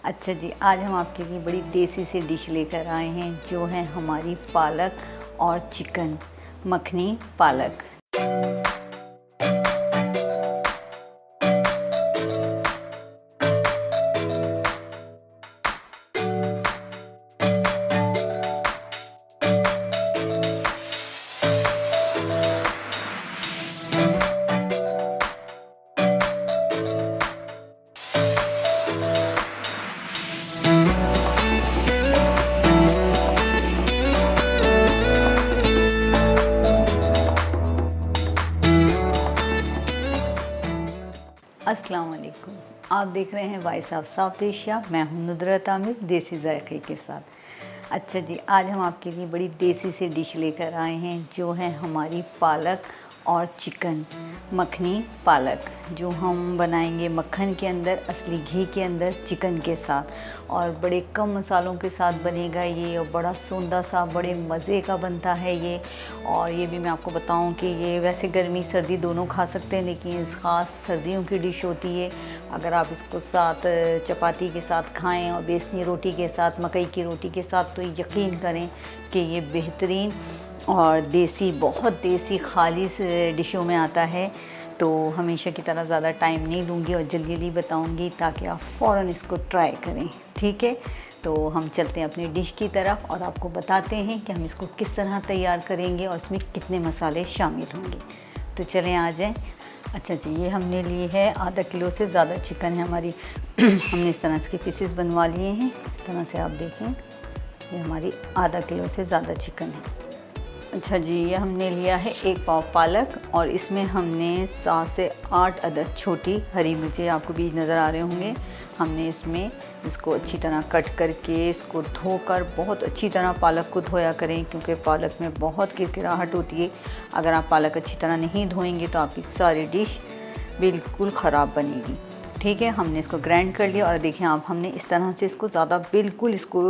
अच्छा जी, आज हम आपके लिए बड़ी देसी सी डिश लेकर आए हैं जो है हमारी पालक और चिकन मखनी पालक। अस्सलाम वालेकुम, आप देख रहे हैं वॉइस ऑफ साउथ एशिया। मैं हूं नुदरत आमिर देसी जायके के साथ। अच्छा जी, आज हम आपके लिए बड़ी देसी सी डिश लेकर आए हैं जो है हमारी पालक और चिकन मखनी पालक, जो हम बनाएंगे मक्खन के अंदर, असली घी के अंदर, चिकन के साथ, और बड़े कम मसालों के साथ बनेगा ये, और बड़ा सूंदा सा बड़े मज़े का बनता है ये। और ये भी मैं आपको बताऊं कि ये वैसे गर्मी सर्दी दोनों खा सकते हैं, लेकिन ख़ास सर्दियों की डिश होती है। अगर आप इसको साथ चपाती के साथ खाएं और बेसनी रोटी के साथ, मकई की रोटी के साथ, तो यकीन करें कि ये बेहतरीन और देसी, बहुत देसी खालिस डिशों में आता है। तो हमेशा की तरह ज़्यादा टाइम नहीं लूँगी और जल्दी जल्दी बताऊँगी ताकि आप फ़ौरन इसको ट्राई करें, ठीक है। तो हम चलते हैं अपनी डिश की तरफ और आपको बताते हैं कि हम इसको किस तरह तैयार करेंगे और इसमें कितने मसाले शामिल होंगे। तो चलें आ जाएँ। अच्छा जी, ये हमने लिए है आधा किलो से ज़्यादा चिकन है हमारी। हमने इस तरह इसके पीसेस बनवा लिए हैं, इस तरह से आप देखें। ये हमारी आधा किलो से ज़्यादा चिकन है। अच्छा जी, ये हमने लिया है 1 पाव पालक, और इसमें हमने 7 से 8 अदद छोटी हरी मिर्ची, आपको बीज नज़र आ रहे होंगे। हमने इसको अच्छी तरह कट करके, इसको धोकर बहुत अच्छी तरह पालक को धोया करें, क्योंकि पालक में बहुत किरकिराहट होती है। अगर आप पालक अच्छी तरह नहीं धोएंगे तो आपकी सारी डिश बिल्कुल ख़राब बनेगी, ठीक है। हमने इसको ग्राइंड कर लिया, और देखें आप, हमने इस तरह से इसको ज़्यादा बिल्कुल इसको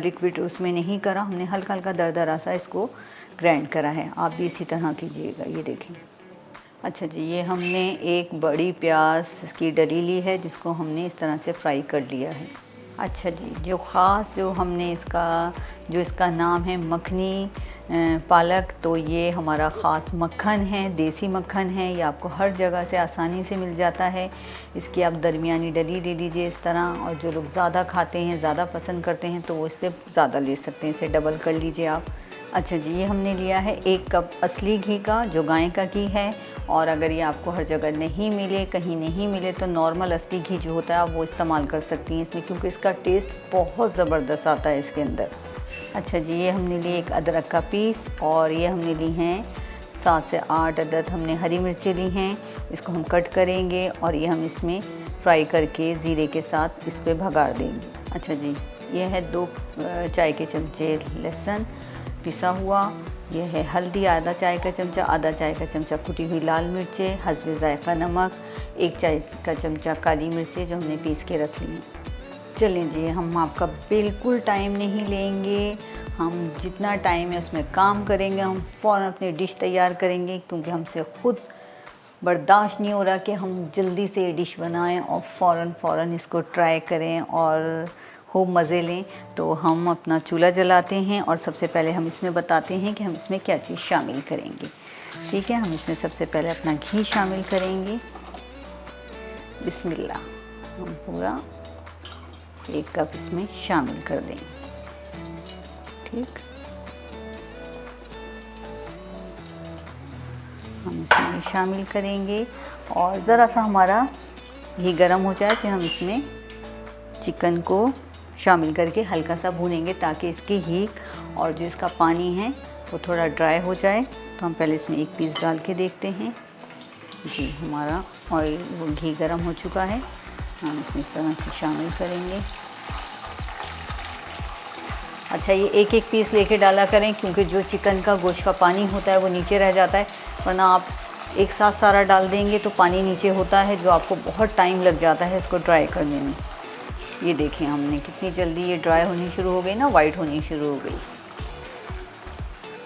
लिक्विड उसमें नहीं करा, हमने हल्का हल्का दरदरा सा इसको ग्राइंड करा है। आप भी इसी तरह कीजिएगा, ये देखें। अच्छा जी, ये हमने एक बड़ी प्याज की डली ली है, जिसको हमने इस तरह से फ्राई कर लिया है। अच्छा जी, जो हमने इसका नाम है मखनी पालक, तो ये हमारा ख़ास मक्खन है, देसी मक्खन है। ये आपको हर जगह से आसानी से मिल जाता है। इसकी आप दरमियानी डली ले लीजिए इस तरह, और जो लोग ज़्यादा खाते हैं, ज़्यादा पसंद करते हैं, तो वो इससे ज़्यादा ले सकते हैं, इसे डबल कर लीजिए आप। अच्छा जी, ये हमने लिया है 1 कप असली घी का, जो गाय का घी है। और अगर ये आपको हर जगह नहीं मिले, कहीं नहीं मिले, तो नॉर्मल असली घी जो होता है आप वो इस्तेमाल कर सकती हैं इसमें, क्योंकि इसका टेस्ट बहुत ज़बरदस्त आता है इसके अंदर। अच्छा जी, ये हमने लिए 1 अदरक का पीस, और ये हमने ली हैं 7 से 8 अदद हमने हरी मिर्ची ली हैं। इसको हम कट करेंगे और ये हम इसमें फ्राई करके ज़ीरे के साथ इस पर भगाड़ देंगे। अच्छा जी, ये है 2 चाय के चमचे लहसुन पिसा हुआ। यह है हल्दी आधा चाय का चमचा, आधा चाय का चमचा कुटी हुई लाल मिर्चें, हस्बे ज़ायक़ा नमक, 1 चाय का चमचा काली मिर्चें जो हमने पीस के रख ली हैं। चलें जी, हम आपका बिल्कुल टाइम नहीं लेंगे। हम जितना टाइम है उसमें काम करेंगे। हम फ़ौरन अपनी डिश तैयार करेंगे, क्योंकि हमसे ख़ुद बर्दाश्त नहीं हो रहा कि हम जल्दी से ये डिश बनाएं और फ़ौरन इसको ट्राई करें और खूब मज़े लें। तो हम अपना चूल्हा जलाते हैं, और सबसे पहले हम इसमें बताते हैं कि हम इसमें क्या चीज़ शामिल करेंगे, ठीक है। हम इसमें सबसे पहले अपना घी शामिल करेंगे। बिस्मिल्लाह, हम पूरा 1 कप इसमें शामिल कर देंगे, ठीक। हम इसमें शामिल करेंगे, और ज़रा सा हमारा घी गर्म हो जाए, फिर हम इसमें चिकन को शामिल करके हल्का सा भूनेंगे, ताकि इसकी हीक और जो इसका पानी है वो थोड़ा ड्राई हो जाए। तो हम पहले इसमें 1 पीस डाल के देखते हैं। जी, हमारा ऑयल वो घी गर्म हो चुका है। हम इसमें इस तरह से शामिल करेंगे। अच्छा, ये 1-1 पीस लेके डाला करें, क्योंकि जो चिकन का गोश्त का पानी होता है वो नीचे रह जाता है, वरना आप एक साथ सारा डाल देंगे तो पानी नीचे होता है, जो आपको बहुत टाइम लग जाता है इसको ड्राई करने में। ये देखें, हमने कितनी जल्दी ये ड्राई होनी शुरू हो गई ना, वाइट होनी शुरू हो गई,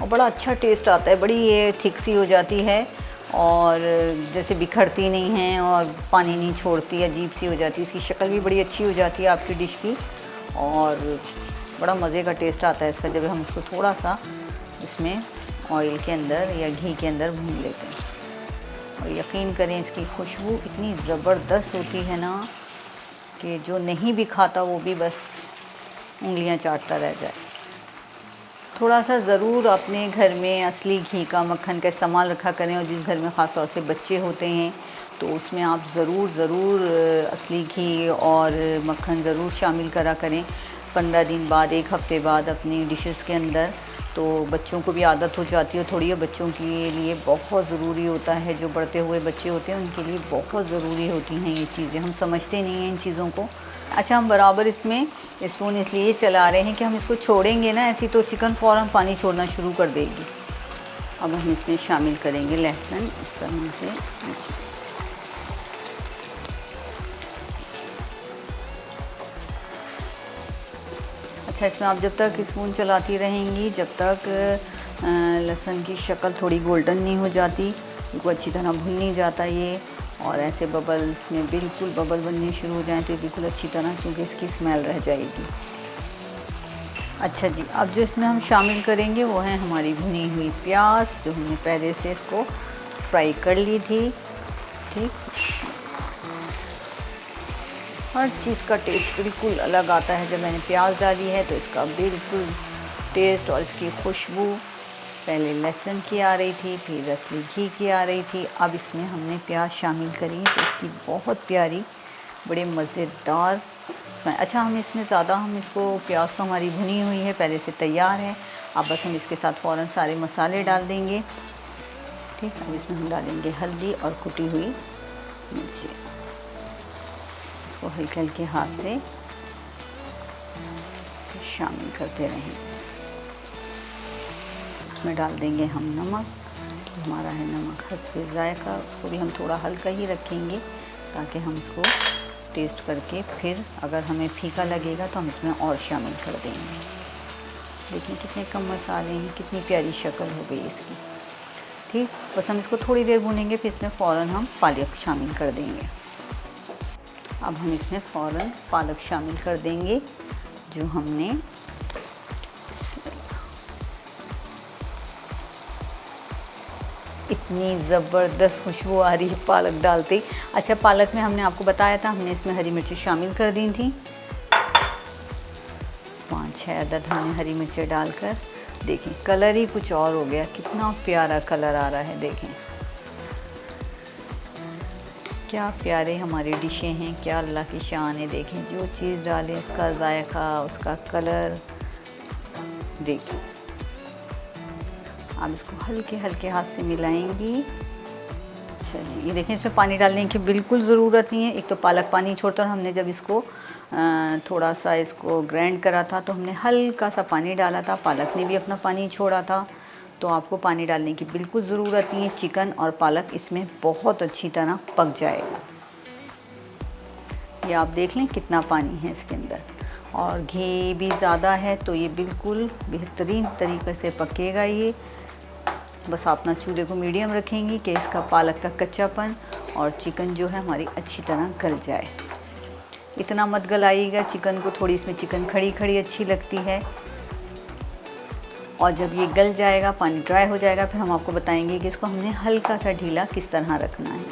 और बड़ा अच्छा टेस्ट आता है। बड़ी ये थिक सी हो जाती है और जैसे बिखरती नहीं हैं और पानी नहीं छोड़ती, अजीब सी हो जाती है। इसकी शक्ल भी बड़ी अच्छी हो जाती है आपकी डिश की और बड़ा मज़े का टेस्ट आता है इसका जब हम इसको थोड़ा सा इसमें ऑयल के अंदर या घी के अंदर भून लेते हैं। और यकीन करें इसकी खुशबू इतनी ज़बरदस्त होती है ना कि जो नहीं भी खाता वो भी बस उंगलियां चाटता रह जाए। थोड़ा सा ज़रूर अपने घर में असली घी का, मक्खन का इस्तेमाल रखा करें और जिस घर में ख़ास तौर से बच्चे होते हैं तो उसमें आप ज़रूर असली घी और मक्खन ज़रूर शामिल करा करें 15 दिन बाद, 1 हफ़्ते बाद अपनी डिशेस के अंदर। तो बच्चों को भी आदत हो जाती है थोड़ी, और बच्चों के लिए बहुत ज़रूरी होता है। जो बढ़ते हुए बच्चे होते हैं उनके लिए बहुत ज़रूरी होती हैं ये चीज़ें, हम समझते नहीं हैं इन चीज़ों को। अच्छा, हम बराबर इसमें स्पून इसलिए चला रहे हैं कि हम इसको छोड़ेंगे ना ऐसी तो चिकन फ़ौरन पानी छोड़ना शुरू कर देगी। अब हम इसमें शामिल करेंगे लहसुन इस तरह से। अच्छा, इसमें आप जब तक स्पून चलाती रहेंगी, जब तक लहसुन की शक्ल थोड़ी गोल्डन नहीं हो जाती, इनको अच्छी तरह भुन नहीं जाता ये, और ऐसे बबल्स में बिल्कुल बबल बनने शुरू हो जाएं तो बिल्कुल अच्छी तरह, क्योंकि इसकी स्मेल रह जाएगी। अच्छा जी, अब जो इसमें हम शामिल करेंगे वो है हमारी भुनी हुई प्याज, जो हमने पहले से इसको फ्राई कर ली थी। ठीक, हर चीज़ का टेस्ट बिल्कुल अलग आता है जब मैंने प्याज डाली है, तो इसका बिल्कुल टेस्ट और इसकी खुशबू पहले लहसुन की आ रही थी, फिर असली घी की आ रही थी। अब इसमें हमने प्याज शामिल करी तो इसकी बहुत प्यारी, बड़े मज़ेदार स्मेल। अच्छा, हम इसमें ज़्यादा इसको प्याज तो हमारी भुनी हुई है, पहले से तैयार है। अब बस हम इसके साथ फ़ौरन सारे मसाले डाल देंगे। ठीक, अब इसमें हम डालेंगे हल्दी और कुटी हुई मिर्ची। इसको हल्के हल्के हाथ से शामिल करते रहें। इसमें डाल देंगे हम नमक, हमारा है नमक हस्बे ज़ायक़ा, उसको भी हम थोड़ा हल्का ही रखेंगे ताकि हम इसको टेस्ट करके फिर अगर हमें फीका लगेगा तो हम इसमें और शामिल कर देंगे। देखिए कितने कम मसाले हैं, कितनी प्यारी शक्ल हो गई इसकी। ठीक, बस हम इसको थोड़ी देर भूनेंगे, फिर इसमें फ़ौरन हम पालक शामिल कर देंगे। अब हम इसमें फ़ौरन पालक शामिल कर देंगे जो हमने इतनी ज़बरदस्त खुशबू आ रही है पालक डालते ही। अच्छा, पालक में हमने आपको बताया था हमने इसमें हरी मिर्ची शामिल कर दी थी, 5-6 अदद हमने हरी मिर्चें डालकर। देखें कलर ही कुछ और हो गया, कितना प्यारा कलर आ रहा है। देखें क्या प्यारे हमारी डिशें हैं, क्या अल्लाह की शान है। देखें जो चीज़ डालें उसका जायका, उसका कलर। देखें, आप इसको हल्के हल्के हाथ से मिलाएंगी। अच्छा जी, ये देखें इसमें पानी डालने की बिल्कुल ज़रूरत नहीं है। एक तो पालक पानी छोड़ता, और हमने जब इसको थोड़ा सा इसको ग्राइंड करा था तो हमने हल्का सा पानी डाला था, पालक ने भी अपना पानी छोड़ा था, तो आपको पानी डालने की बिल्कुल ज़रूरत नहीं है। चिकन और पालक इसमें बहुत अच्छी तरह पक जाएगा। ये आप देख लें कितना पानी है इसके अंदर, और घी भी ज़्यादा है तो ये बिल्कुल बेहतरीन तरीके से पकेगा ये। बस आप अपना चूल्हे को मीडियम रखेंगी कि इसका पालक का कच्चापन और चिकन जो है हमारी अच्छी तरह गल जाए। इतना मत गलाइएगा चिकन को, थोड़ी इसमें चिकन खड़ी खड़ी अच्छी लगती है। और जब ये गल जाएगा, पानी ड्राई हो जाएगा, फिर हम आपको बताएंगे कि इसको हमने हल्का सा ढीला किस तरह रखना है।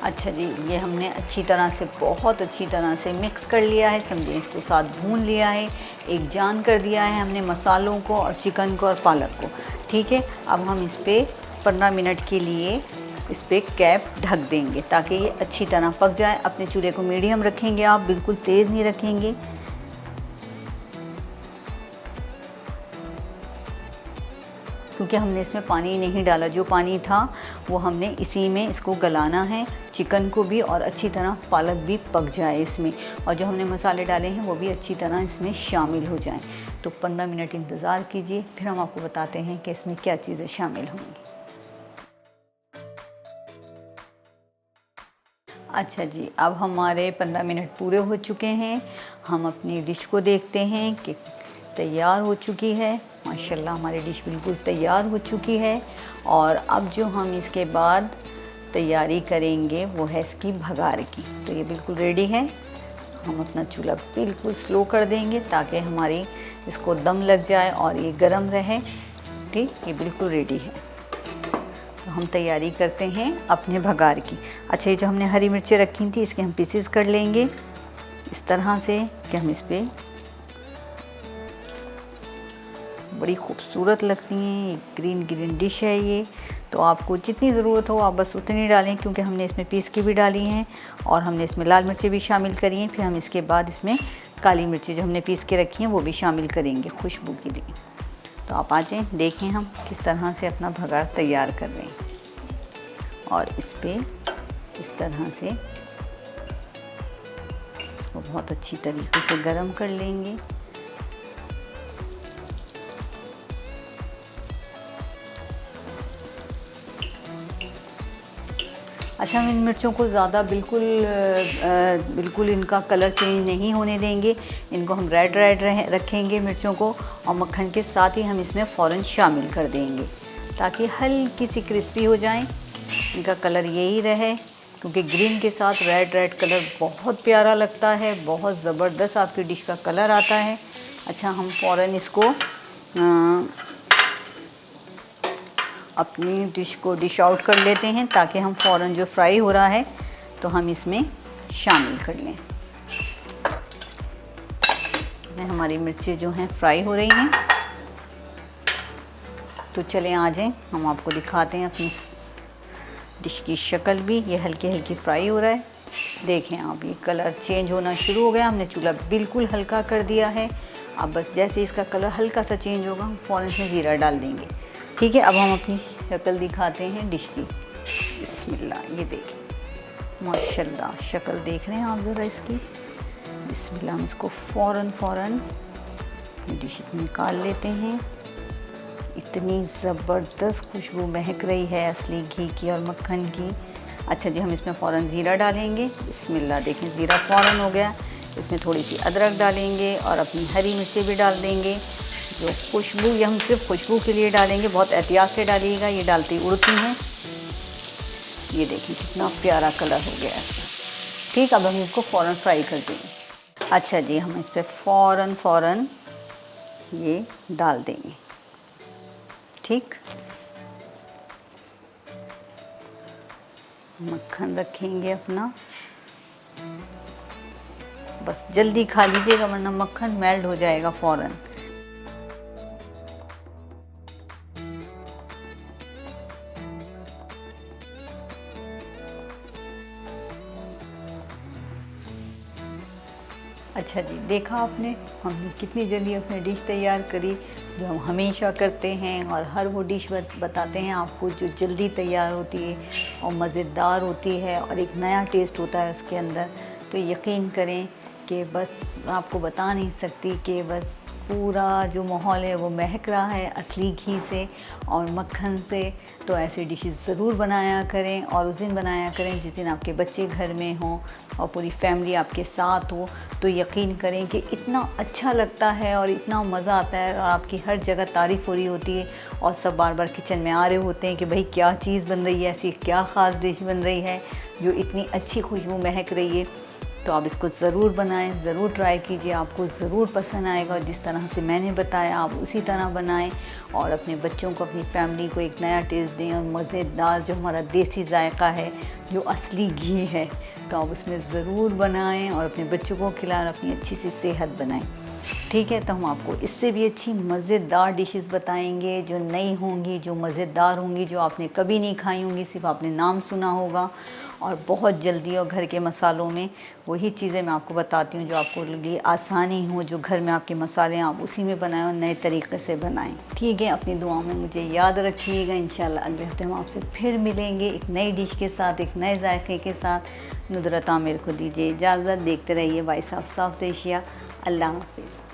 अच्छा जी, ये हमने अच्छी तरह से, बहुत अच्छी तरह से मिक्स कर लिया है, समझें इसको साथ भून लिया है, एक जान कर दिया है हमने मसालों को और चिकन को और पालक को। ठीक है, अब हम इस पर 15 मिनट के लिए इस पर कैप ढक देंगे ताकि ये अच्छी तरह पक जाए। अपने चूल्हे को मीडियम रखेंगे, आप बिल्कुल तेज़ नहीं रखेंगे। क्योंकि हमने इसमें पानी नहीं डाला, जो पानी था वो हमने इसी में इसको गलाना है, चिकन को भी, और अच्छी तरह पालक भी पक जाए इसमें, और जो हमने मसाले डाले हैं वो भी अच्छी तरह इसमें शामिल हो जाएं। तो 15 मिनट इंतज़ार कीजिए, फिर हम आपको बताते हैं कि इसमें क्या चीज़ें शामिल होंगी। अच्छा जी, अब हमारे 15 मिनट पूरे हो चुके हैं। हम अपनी डिश को देखते हैं कि तैयार हो चुकी है। माशाल्लाह हमारी डिश बिल्कुल तैयार हो चुकी है। और अब जो हम इसके बाद तैयारी करेंगे वो है इसकी भगार की। तो ये बिल्कुल रेडी है। हम अपना चूल्हा बिल्कुल स्लो कर देंगे ताकि हमारी इसको दम लग जाए और ये गरम रहे। ठीक, ये बिल्कुल रेडी है। तो हम तैयारी करते हैं अपने भगार की। अच्छा, ये जो हमने हरी मिर्चें रखी थी इसके हम पीसेस कर लेंगे इस तरह से कि हम इस पर, बड़ी खूबसूरत लगती हैं। ये ग्रीन ग्रीन डिश है ये। तो आपको जितनी ज़रूरत हो आप बस उतनी डालें, क्योंकि हमने इसमें पीस की भी डाली हैं और हमने इसमें लाल मिर्चें भी शामिल करी हैं। फिर हम इसके बाद इसमें काली मिर्चें जो हमने पीस के रखी हैं वो भी शामिल करेंगे खुशबू के लिए। तो आप आ जाएँ, देखें हम किस तरह से अपना भगार तैयार कर रहे हैं। और इस पर इस तरह से वो बहुत अच्छी तरीके से गरम कर लेंगे। अच्छा, हम इन मिर्चों को ज़्यादा बिल्कुल इनका कलर चेंज नहीं होने देंगे। इनको हम रेड रखेंगे मिर्चों को, और मक्खन के साथ ही हम इसमें फ़ौरन शामिल कर देंगे ताकि हल्की सी क्रिस्पी हो जाएं। इनका कलर यही रहे, क्योंकि ग्रीन के साथ रेड कलर बहुत प्यारा लगता है, बहुत ज़बरदस्त आपकी डिश का कलर आता है। अच्छा, हम फ़ौरन इसको अपनी डिश को डिश आउट कर लेते हैं ताकि हम फ़ौरन जो फ्राई हो रहा है तो हम इसमें शामिल कर लें। हमारी मिर्चें जो हैं फ्राई हो रही हैं। तो चलें आ जाएं, हम आपको दिखाते हैं अपनी डिश की शक्ल भी। ये हल्की हल्की फ्राई हो रहा है। देखें आप, ये कलर चेंज होना शुरू हो गया। हमने चूल्हा बिल्कुल हल्का कर दिया है। अब बस जैसे इसका कलर हल्का सा चेंज होगा हम फ़ौरन इसमें ज़ीरा डाल देंगे। ठीक है, अब हम अपनी शक्ल दिखाते हैं डिश की। बिस्मिल्लाह, ये देखें माशाल्लाह शक्ल देख रहे हैं आप ज़रा इसकी। बिस्मिल्लाह, हम इसको फ़ौरन डिश निकाल लेते हैं। इतनी ज़बरदस्त खुशबू महक रही है असली घी की और मक्खन की। अच्छा जी, हम इसमें फ़ौरन ज़ीरा डालेंगे। बिस्मिल्लाह, देखें ज़ीरा फ़ौरन हो गया। इसमें थोड़ी सी अदरक डालेंगे और अपनी हरी मिर्चें भी डाल देंगे। जो खुशबू, ये हम सिर्फ खुशबू के लिए डालेंगे, बहुत एहतियात से डालिएगा, ये डालती उड़ती हैं। ये देखिए कितना प्यारा कलर हो गया है। ठीक, अब हम इसको फ़ौरन फ्राई कर देंगे। अच्छा जी, हम इस पर फ़ौरन ये डाल देंगे। ठीक, मक्खन रखेंगे अपना। बस जल्दी खा लीजिएगा वरना मक्खन मेल्ट हो जाएगा फ़ौरन। अच्छा जी, देखा आपने हमने कितनी जल्दी अपनी डिश तैयार करी, जो हम हमेशा करते हैं। और हर वो डिश बताते हैं आपको जो जल्दी तैयार होती है और मज़ेदार होती है और एक नया टेस्ट होता है उसके अंदर। तो यकीन करें कि बस आपको बता नहीं सकती कि बस पूरा जो माहौल है वो महक रहा है असली घी से और मक्खन से। तो ऐसी डिशेस ज़रूर बनाया करें, और उस दिन बनाया करें जिस दिन आपके बच्चे घर में हों और पूरी फैमिली आपके साथ हो। तो यकीन करें कि इतना अच्छा लगता है और इतना मज़ा आता है, और आपकी हर जगह तारीफ़ हो रही होती है और सब बार बार किचन में आ रहे होते हैं कि भाई क्या चीज़ बन रही है, ऐसी क्या ख़ास डिश बन रही है जो इतनी अच्छी खुशबू महक रही है। तो आप इसको ज़रूर बनाएं, ज़रूर ट्राई कीजिए, आपको ज़रूर पसंद आएगा। और जिस तरह से मैंने बताया आप उसी तरह बनाएं और अपने बच्चों को, अपनी फैमिली को एक नया टेस्ट दें और मज़ेदार जो हमारा देसी जायका है, जो असली घी है, तो आप उसमें ज़रूर बनाएं और अपने बच्चों को खिलाएं, अपनी अच्छी सी सेहत बनाएं। ठीक है, तो हम आपको इससे भी अच्छी मज़ेदार डिशेस बताएंगे जो नई होंगी, जो मज़ेदार होंगी, जो आपने कभी नहीं खाई होंगी, सिर्फ आपने नाम सुना होगा। और बहुत जल्दी और घर के मसालों में वही चीज़ें मैं आपको बताती हूँ जो आपको लिए आसानी हो, जो घर में आपके मसाले आप उसी में बनाएं और नए तरीके से बनाएं। ठीक है, अपनी दुआओं में मुझे याद रखिएगा। इंशाल्लाह अगले हफ्ते हम आपसे फिर मिलेंगे एक नई डिश के साथ, एक नए जायके के साथ। नुदरत आमिर को दीजिए इजाज़त। देखते रहिए वॉइस ऑफ साउथ एशिया। अल्लाह हाफ़िज़।